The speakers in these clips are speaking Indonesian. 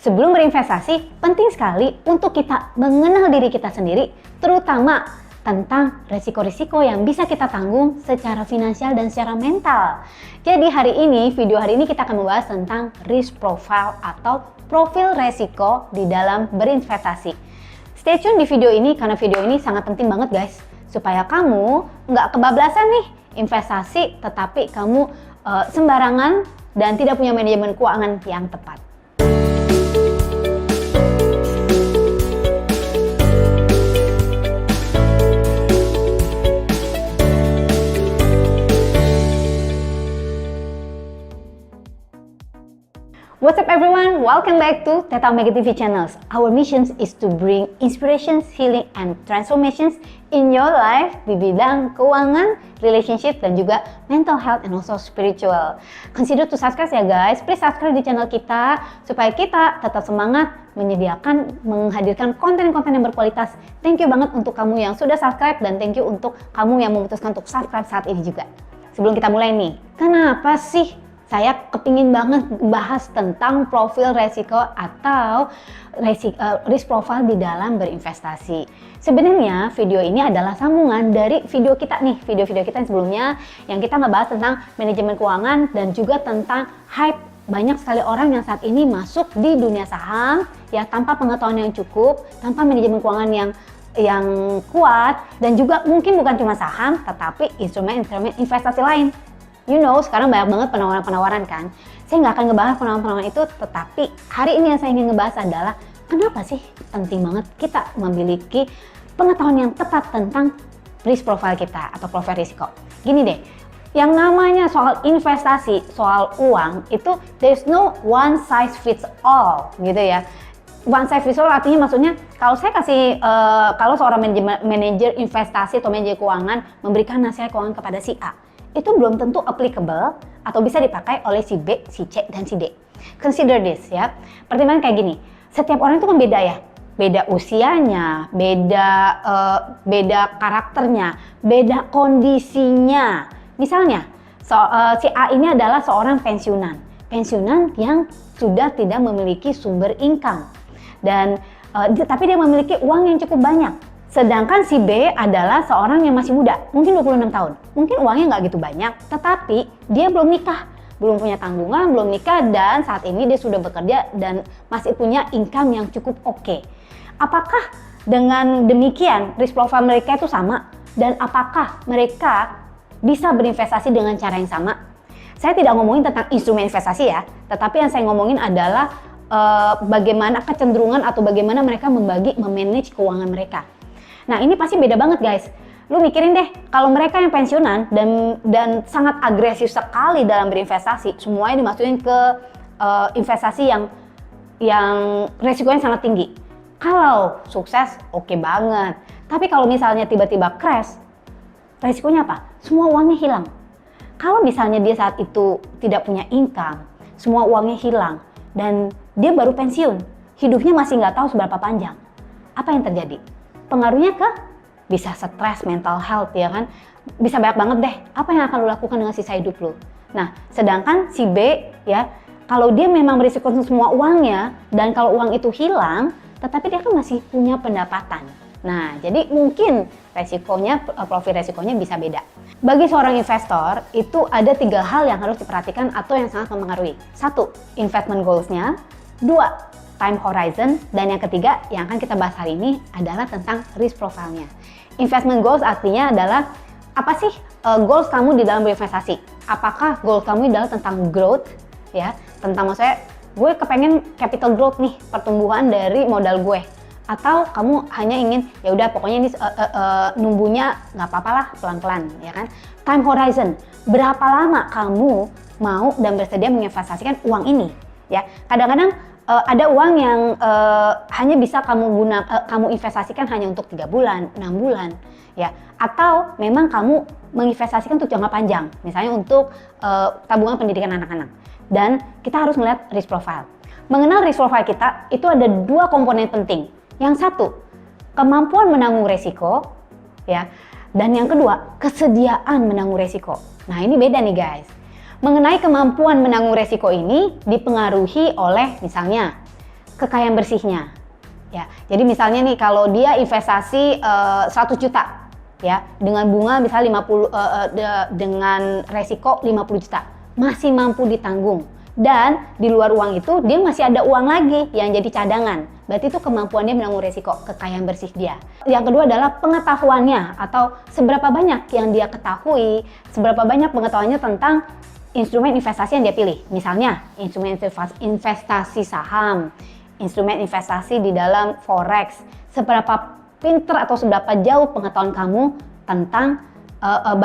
Sebelum berinvestasi, penting sekali untuk kita mengenal diri kita sendiri, terutama tentang resiko-risiko yang bisa kita tanggung secara finansial dan secara mental. Jadi video hari ini kita akan membahas tentang risk profile atau profil resiko di dalam berinvestasi. Stay tune di video ini karena video ini sangat penting banget guys, supaya kamu nggak kebablasan nih investasi tetapi kamu sembarangan dan tidak punya manajemen keuangan yang tepat. What's up everyone? Welcome back to Teta Omega TV channels. Our mission is to bring inspirations, healing, and transformations in your life di bidang keuangan, relationship, dan juga mental health and also spiritual. Consider to subscribe ya guys. Please subscribe di channel kita supaya kita tetap semangat menghadirkan konten-konten yang berkualitas. Thank you banget untuk kamu yang sudah subscribe dan thank you untuk kamu yang memutuskan untuk subscribe saat ini juga. Sebelum kita mulai nih, kenapa sih saya kepingin banget bahas tentang profil resiko atau risk profile di dalam berinvestasi. Sebenarnya video ini adalah sambungan dari video kita nih, video-video kita yang sebelumnya yang kita ngebahas tentang manajemen keuangan dan juga tentang hype banyak sekali orang yang saat ini masuk di dunia saham ya tanpa pengetahuan yang cukup, tanpa manajemen keuangan yang kuat dan juga mungkin bukan cuma saham tetapi instrumen-instrumen investasi lain. You know, sekarang banyak banget penawaran-penawaran kan. Saya nggak akan ngebahas penawaran-penawaran itu, tetapi hari ini yang saya ingin ngebahas adalah kenapa sih penting banget kita memiliki pengetahuan yang tepat tentang risk profile kita atau profil risiko. Gini deh, yang namanya soal investasi, soal uang itu there's no one size fits all gitu ya. One size fits all artinya maksudnya kalau saya kasih kalau seorang manajer investasi atau manajer keuangan memberikan nasihat keuangan kepada si A, itu belum tentu applicable atau bisa dipakai oleh si B, si C, dan si D. Consider this ya. Pertimbangan kayak gini, setiap orang itu kan beda ya. Beda usianya, beda karakternya, beda kondisinya. Misalnya, si A ini adalah seorang pensiunan yang sudah tidak memiliki sumber income. Dan tapi dia memiliki uang yang cukup banyak. Sedangkan si B adalah seorang yang masih muda, mungkin 26 tahun. Mungkin uangnya nggak gitu banyak, tetapi dia belum nikah, belum punya tanggungan, belum nikah, dan saat ini dia sudah bekerja dan masih punya income yang cukup oke. Apakah dengan demikian risk profile mereka itu sama? Dan apakah mereka bisa berinvestasi dengan cara yang sama? Saya tidak ngomongin tentang instrumen investasi ya, tetapi yang saya ngomongin adalah bagaimana kecenderungan atau bagaimana mereka memanage keuangan mereka. Nah ini pasti beda banget guys. Lu mikirin deh, kalau mereka yang pensiunan dan sangat agresif sekali dalam berinvestasi, semuanya dimasukin ke investasi yang resikonya sangat tinggi. Kalau sukses, oke banget. Tapi kalau misalnya tiba-tiba crash, resikonya apa? Semua uangnya hilang. Kalau misalnya dia saat itu tidak punya income, semua uangnya hilang, dan dia baru pensiun, hidupnya masih nggak tahu seberapa panjang. Apa yang terjadi? Pengaruhnya ke bisa stres, mental health ya kan, bisa banyak banget deh. Apa yang akan lo lakukan dengan sisa hidup lo? Nah, sedangkan si B ya, kalau dia memang berisiko semua uangnya dan kalau uang itu hilang, tetapi dia kan masih punya pendapatan. Nah, jadi mungkin resikonya, profil resikonya bisa beda. Bagi seorang investor itu ada 3 hal yang harus diperhatikan atau yang sangat mempengaruhi. 1, investment goals-nya. 2, time horizon, dan yang ketiga yang akan kita bahas hari ini adalah tentang risk profile-nya. Investment goals artinya adalah apa sih goals kamu di dalam berinvestasi? Apakah goals kamu adalah tentang growth ya, tentang maksudnya gue kepengen capital growth nih, pertumbuhan dari modal gue, atau kamu hanya ingin ya udah pokoknya ini numbuhnya nggak apa-apa lah pelan-pelan ya kan. Time horizon, berapa lama kamu mau dan bersedia menginvestasikan uang ini ya. Kadang-kadang ada uang yang hanya bisa kamu investasikan hanya untuk 3 bulan, 6 bulan, ya. Atau memang kamu menginvestasikan untuk jangka panjang, misalnya untuk tabungan pendidikan anak-anak. Dan kita harus melihat risk profile. Mengenal risk profile kita itu ada 2 komponen penting. Yang satu, kemampuan menanggung resiko, ya. Dan yang kedua, kesediaan menanggung resiko. Nah ini beda nih guys. Mengenai kemampuan menanggung resiko ini dipengaruhi oleh misalnya kekayaan bersihnya. Ya, jadi misalnya nih kalau dia investasi 100 juta ya dengan bunga misalnya 50 dengan resiko 50 juta masih mampu ditanggung, dan di luar uang itu dia masih ada uang lagi yang jadi cadangan. Berarti itu kemampuan dia menanggung resiko, kekayaan bersih dia. Yang kedua adalah pengetahuannya, atau seberapa banyak yang dia ketahui, seberapa banyak pengetahuannya tentang instrumen investasi yang dia pilih. Misalnya instrumen investasi saham, instrumen investasi di dalam forex, seberapa pinter atau seberapa jauh pengetahuan kamu tentang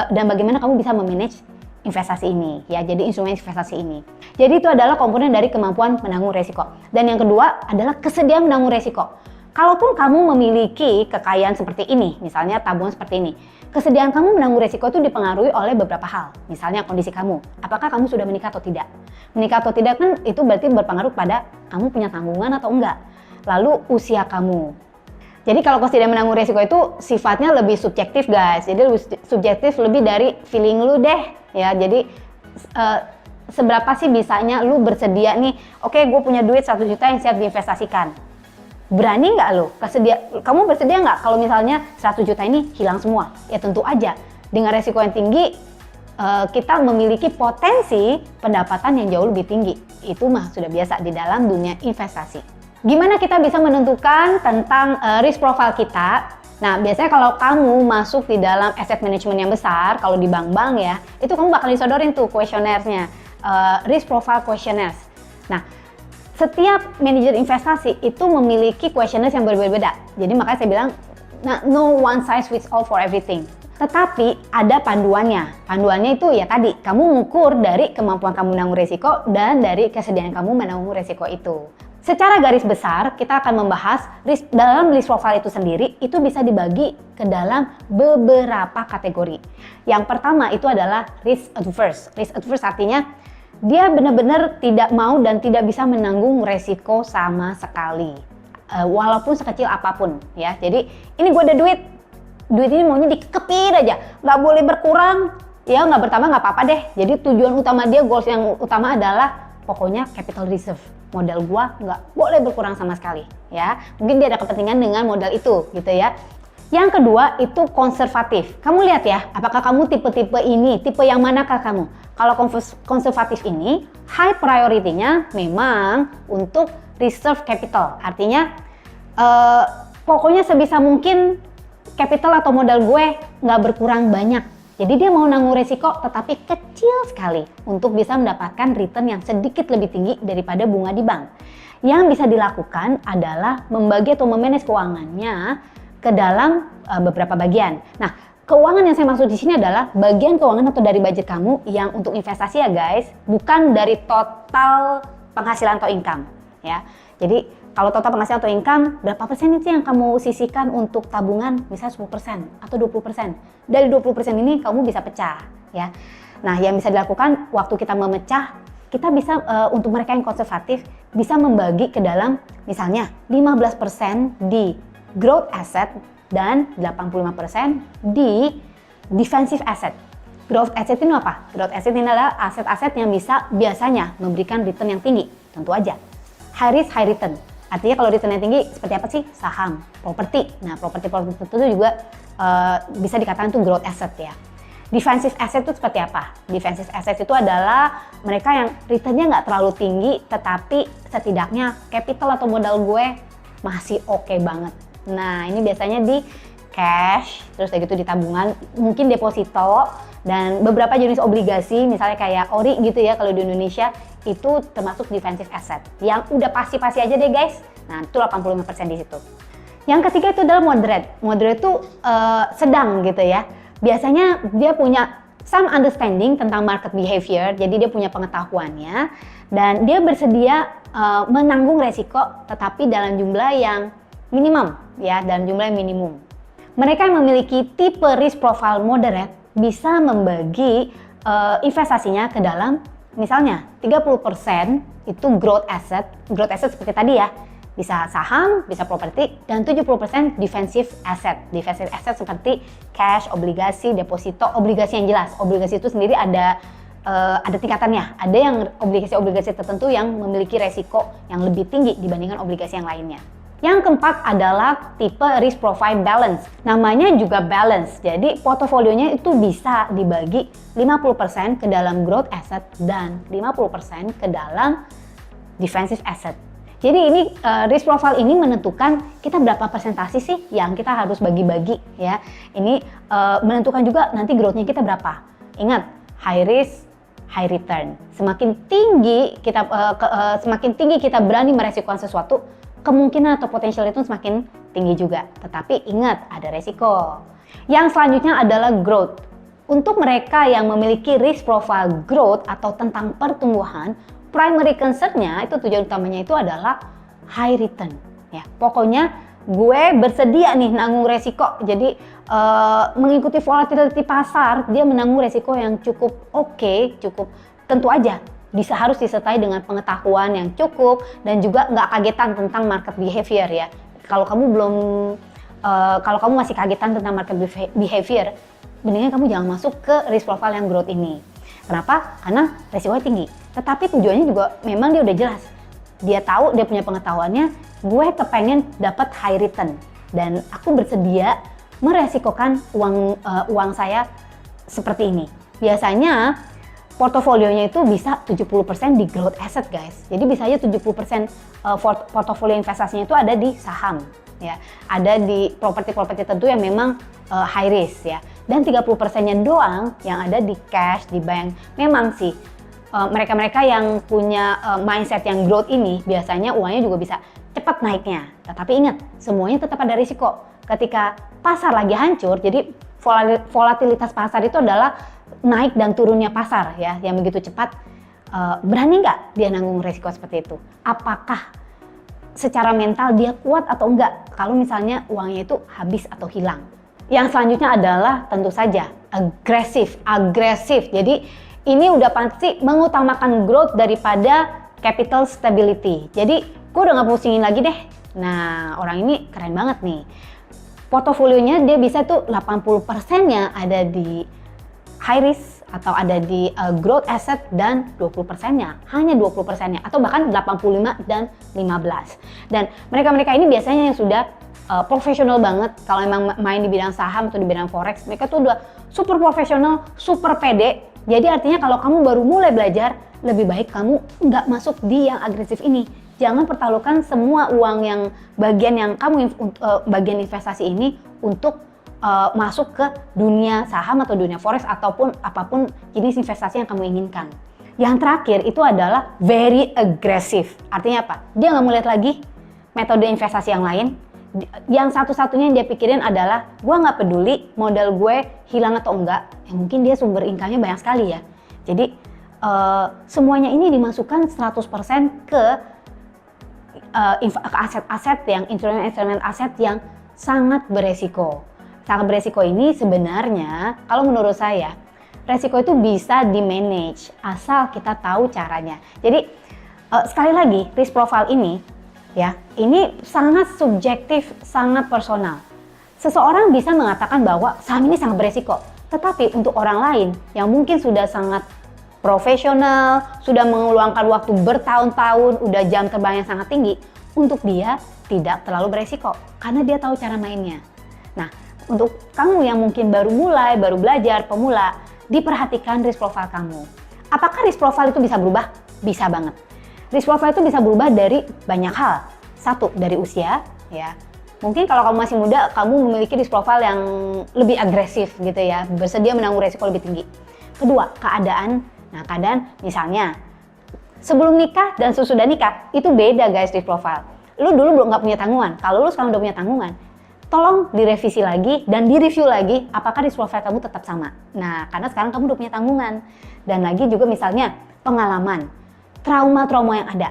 dan bagaimana kamu bisa memanage investasi ini ya, jadi instrumen investasi ini. Jadi itu adalah komponen dari kemampuan menanggung resiko. Dan yang kedua adalah kesediaan menanggung resiko. Kalaupun kamu memiliki kekayaan seperti ini, misalnya tabungan seperti ini, kesediaan kamu menanggung resiko itu dipengaruhi oleh beberapa hal. Misalnya kondisi kamu, apakah kamu sudah menikah atau tidak. Menikah atau tidak kan itu berarti berpengaruh pada kamu punya tanggungan atau enggak. Lalu usia kamu. Jadi kalau kesediaan menanggung resiko itu sifatnya lebih subjektif guys. Jadi lebih subjektif, lebih dari feeling lu deh. Ya, jadi seberapa sih bisanya lu bersedia nih, oke, gue punya duit 1 juta yang siap diinvestasikan. Berani nggak lu? Kamu bersedia nggak kalau misalnya 100 juta ini hilang semua? Ya tentu aja. Dengan resiko yang tinggi, kita memiliki potensi pendapatan yang jauh lebih tinggi. Itu mah sudah biasa di dalam dunia investasi. Gimana kita bisa menentukan tentang risk profile kita? Nah, biasanya kalau kamu masuk di dalam asset management yang besar, kalau di bank-bank ya, itu kamu bakal disodorin tuh questionnaire-nya, risk profile questionnaires. Nah, setiap manajer investasi itu memiliki questionnaires yang berbeda-beda. Jadi makanya saya bilang, nah, no one size fits all for everything. Tetapi ada panduannya. Panduannya itu ya tadi, kamu mengukur dari kemampuan kamu menanggung resiko dan dari kesediaan kamu menanggung resiko itu. Secara garis besar, kita akan membahas dalam risk profile itu sendiri, itu bisa dibagi ke dalam beberapa kategori. Yang pertama itu adalah risk adverse. Risk adverse artinya dia benar-benar tidak mau dan tidak bisa menanggung resiko sama sekali. Walaupun sekecil apapun ya. Jadi ini gue ada duit ini maunya dikepin aja, nggak boleh berkurang, ya nggak bertambah nggak apa-apa deh. Jadi tujuan utama dia, goals yang utama adalah pokoknya capital reserve. Modal gua nggak boleh berkurang sama sekali ya. Mungkin dia ada kepentingan dengan modal itu gitu ya. Yang kedua itu konservatif. Kamu lihat ya, apakah kamu tipe-tipe ini, tipe yang manakah kamu? Kalau konservatif ini, high priority-nya memang untuk reserve capital. Artinya pokoknya sebisa mungkin capital atau modal gue nggak berkurang banyak. Jadi dia mau nanggung resiko tetapi kecil sekali untuk bisa mendapatkan return yang sedikit lebih tinggi daripada bunga di bank. Yang bisa dilakukan adalah membagi atau memanage keuangannya ke dalam beberapa bagian. Nah, keuangan yang saya maksud di sini adalah bagian keuangan atau dari budget kamu yang untuk investasi ya guys, bukan dari total penghasilan atau income ya. Jadi kalau total penghasilan atau income, berapa persen itu yang kamu sisihkan untuk tabungan? Misalnya 10% atau 20%. Dari 20% ini kamu bisa pecah ya. Nah, yang bisa dilakukan waktu kita memecah, kita bisa untuk mereka yang konservatif bisa membagi ke dalam misalnya 15% di growth asset dan 85% di defensive asset. Growth asset ini apa? Growth asset ini adalah aset-aset yang bisa biasanya memberikan return yang tinggi, tentu aja. High risk, high return. Artinya kalau return yang tinggi seperti apa sih? Saham, properti. Nah, properti itu juga bisa dikatakan itu growth asset ya. Defensive asset itu seperti apa? Defensive asset itu adalah mereka yang returnnya nggak terlalu tinggi, tetapi setidaknya capital atau modal gue masih oke banget. Nah, ini biasanya di cash, terus kayak gitu di tabungan, mungkin deposito, dan beberapa jenis obligasi, misalnya kayak ORI gitu ya kalau di Indonesia, itu termasuk defensive asset. Yang udah pasti-pasti aja deh guys, nah itu 85% di situ. Yang ketiga itu adalah moderate. Moderate itu sedang gitu ya. Biasanya dia punya some understanding tentang market behavior, jadi dia punya pengetahuannya, dan dia bersedia menanggung resiko, tetapi dalam jumlah yang minimum ya, dalam jumlah yang minimum. Mereka yang memiliki tipe risk profile moderate bisa membagi investasinya ke dalam misalnya 30% itu growth asset seperti tadi ya, bisa saham, bisa properti, dan 70% defensive asset. Defensive asset seperti cash, obligasi, deposito, obligasi yang jelas. Obligasi itu sendiri ada ada tingkatannya. Ada yang obligasi-obligasi tertentu yang memiliki resiko yang lebih tinggi dibandingkan obligasi yang lainnya. Yang keempat adalah tipe risk profile balance. Namanya juga balance. Jadi portofolionya itu bisa dibagi 50% ke dalam growth asset dan 50% ke dalam defensive asset. Jadi ini risk profile ini menentukan kita berapa persentase sih yang kita harus bagi-bagi ya. Ini menentukan juga nanti growth-nya kita berapa. Ingat, high risk, high return. Semakin tinggi kita berani meresikokan sesuatu, kemungkinan atau potensial itu semakin tinggi juga. Tetapi ingat, ada resiko. Yang selanjutnya adalah growth. Untuk mereka yang memiliki risk profile growth atau tentang pertumbuhan, primary concern-nya itu tujuan utamanya itu adalah high return. Ya, pokoknya gue bersedia nih nanggung resiko. Jadi mengikuti volatility pasar, dia menanggung resiko yang cukup oke, cukup tentu aja harus disertai dengan pengetahuan yang cukup dan juga nggak kagetan tentang market behavior ya. Kalau kamu masih kagetan tentang market behavior, mendingan kamu jangan masuk ke risk profile yang growth ini. Kenapa? Karena resikonya tinggi. Tetapi tujuannya juga memang dia udah jelas. Dia tahu, dia punya pengetahuannya, gue kepengen dapat high return dan aku bersedia meresikokan uang saya seperti ini. Biasanya portofolionya itu bisa 70% di growth asset guys. Jadi bisa aja 70% portofolio investasinya itu ada di saham ya. Ada di properti-properti tertentu yang memang high risk ya. Dan 30%-nya doang yang ada di cash, di bank. Memang sih mereka-mereka yang punya mindset yang growth ini biasanya uangnya juga bisa cepat naiknya. Tetapi ingat, semuanya tetap ada risiko. Ketika pasar lagi hancur, jadi volatilitas pasar itu adalah naik dan turunnya pasar ya, yang begitu cepat. Berani nggak dia nanggung risiko seperti itu? Apakah secara mental dia kuat atau enggak kalau misalnya uangnya itu habis atau hilang? Yang selanjutnya adalah tentu saja agresif. Jadi ini udah pasti mengutamakan growth daripada capital stability. Jadi gue udah nggak pusingin lagi deh. Nah, orang ini keren banget nih. Portofolionya dia bisa tuh 80%-nya ada di high risk atau ada di growth asset dan 20%-nya, hanya 20%-nya atau bahkan 85 dan 15. Dan mereka-mereka ini biasanya yang sudah profesional banget kalau emang main di bidang saham atau di bidang forex. Mereka tuh udah super profesional, super pede. Jadi artinya kalau kamu baru mulai belajar, lebih baik kamu nggak masuk di yang agresif ini. Jangan pertaruhkan semua uang yang bagian investasi ini untuk masuk ke dunia saham atau dunia forex ataupun apapun jenis investasi yang kamu inginkan. Yang terakhir itu adalah very aggressive. Artinya apa? Dia nggak mau lihat lagi metode investasi yang lain. Yang satu-satunya yang dia pikirin adalah gue nggak peduli modal gue hilang atau enggak. Yang mungkin dia sumber income-nya banyak sekali ya. Jadi semuanya ini dimasukkan 100% ke aset-aset yang instrumen aset yang sangat beresiko. Sangat beresiko ini sebenarnya kalau menurut saya resiko itu bisa di-manage asal kita tahu caranya. Jadi sekali lagi risk profile ini ya, ini sangat subjektif, sangat personal. Seseorang bisa mengatakan bahwa saham ini sangat beresiko, tetapi untuk orang lain yang mungkin sudah sangat profesional, sudah mengeluangkan waktu bertahun-tahun, udah jam terbang yang sangat tinggi, untuk dia tidak terlalu beresiko karena dia tahu cara mainnya. Nah, untuk kamu yang mungkin baru mulai, baru belajar, pemula, diperhatikan risk profile kamu. Apakah risk profile itu bisa berubah? Bisa banget. Risk profile itu bisa berubah dari banyak hal. Satu, dari usia, ya. Mungkin kalau kamu masih muda, kamu memiliki risk profile yang lebih agresif gitu ya, bersedia menanggung resiko lebih tinggi. Kedua, keadaan. Nah, keadaan misalnya sebelum nikah dan sesudah nikah itu beda guys risk profile. Lu dulu belum nggak punya tanggungan. Kalau lu sekarang udah punya tanggungan, tolong direvisi lagi dan direview lagi apakah risk profile kamu tetap sama. Nah, karena sekarang kamu udah punya tanggungan. Dan lagi juga misalnya pengalaman, trauma-trauma yang ada.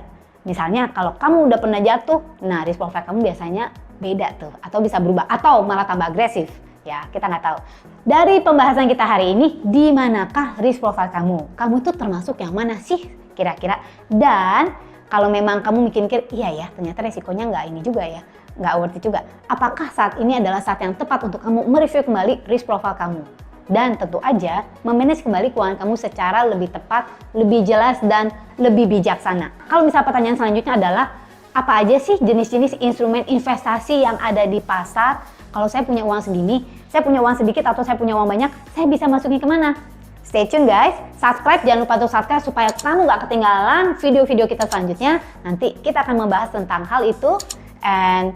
Misalnya kalau kamu udah pernah jatuh, nah risk profile kamu biasanya beda tuh atau bisa berubah atau malah tambah agresif. Ya, kita nggak tahu. Dari pembahasan kita hari ini, di manakah risk profile kamu? Kamu tuh termasuk yang mana sih kira-kira? Dan kalau memang kamu mikir-mikir, iya ya, ternyata resikonya nggak ini juga ya, nggak worth it juga. Apakah saat ini adalah saat yang tepat untuk kamu mereview kembali risk profile kamu? dan tentu aja memanage kembali keuangan kamu secara lebih tepat, lebih jelas, dan lebih bijaksana. Kalau misal pertanyaan selanjutnya adalah, apa aja sih jenis-jenis instrumen investasi yang ada di pasar? Kalau saya punya uang segini, saya punya uang sedikit atau saya punya uang banyak, saya bisa masukin kemana? Stay tune guys, subscribe, jangan lupa untuk subscribe supaya kamu gak ketinggalan video-video kita selanjutnya. Nanti kita akan membahas tentang hal itu. And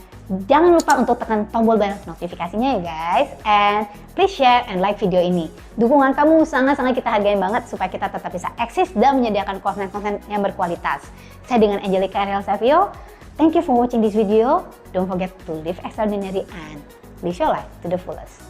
jangan lupa untuk tekan tombol bell notifikasinya ya guys. And please share and like video ini. Dukungan kamu sangat-sangat kita hargain banget supaya kita tetap bisa eksis dan menyediakan konten-konten yang berkualitas. Saya dengan Angelica Ariel Savio. Thank you for watching this video. Don't forget to live extraordinary and live your life to the fullest.